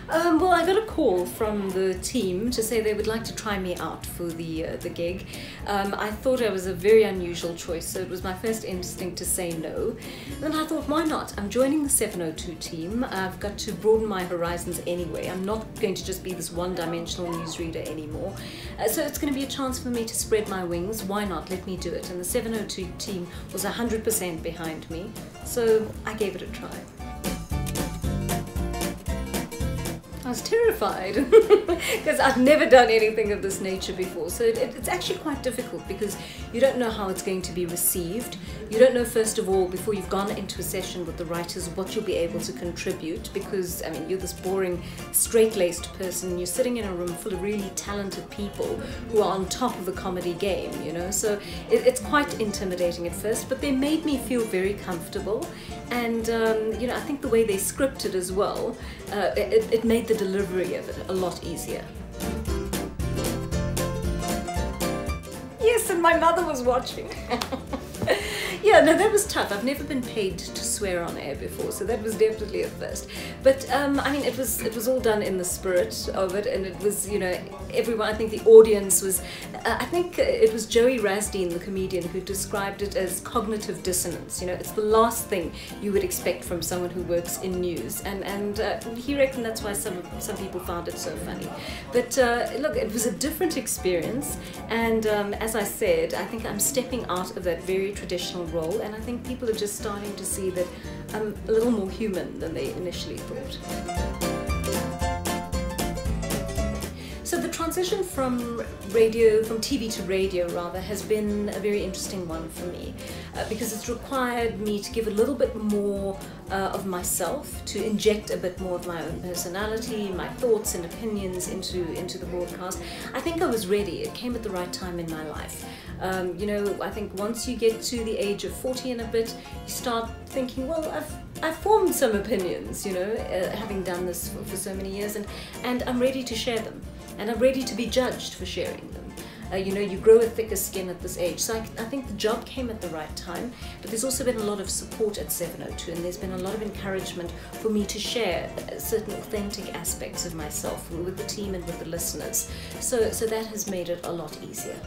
Well, I got a call from the team to say they would like to try me out for the gig. I thought I was a very unusual choice, so it was my first instinct to say no. Then I thought, why not? I'm joining the 702 team. I've got to broaden my horizons anyway. I'm not going to just be this one-dimensional newsreader anymore. So it's going to be a chance for me to spread my wings. Why not? Let me do it. And the 702 team was 100% behind me, so I gave it a try. I was terrified because I've never done anything of this nature before, so it's actually quite difficult because you don't know how it's going to be received. You don't know, first of all, before you've gone into a session with the writers, what you'll be able to contribute, because I mean, you're this boring straight-laced person, you're sitting in a room full of really talented people who are on top of the comedy game, you know, so it's quite intimidating at first, but they made me feel very comfortable. And you know, I think the way they scripted as well, it made the delivery of it a lot easier. Yes, and my mother was watching. Yeah, no, that was tough. I've never been paid to swear on air before, so that was definitely a first. But I mean, it was all done in the spirit of it, and it was, you know, everyone. I think the audience was. I think it was Joey Rasdeen, the comedian, who described it as cognitive dissonance. You know, it's the last thing you would expect from someone who works in news, and he reckoned that's why some people found it so funny. But look, it was a different experience, and as I said, I think I'm stepping out of that very traditional role, and I think people are just starting to see that I'm a little more human than they initially thought. So the transition from TV to radio rather, has been a very interesting one for me because it's required me to give a little bit more of myself, to inject a bit more of my own personality, my thoughts and opinions into the broadcast. I think I was ready. It came at the right time in my life. You know, I think once you get to the age of 40 and a bit, you start thinking, well, I've formed some opinions, you know, having done this for so many years, and I'm ready to share them. And I'm ready to be judged for sharing them. You know, you grow a thicker skin at this age. So I think the job came at the right time, but there's also been a lot of support at 702, and there's been a lot of encouragement for me to share certain authentic aspects of myself with the team and with the listeners. So that has made it a lot easier.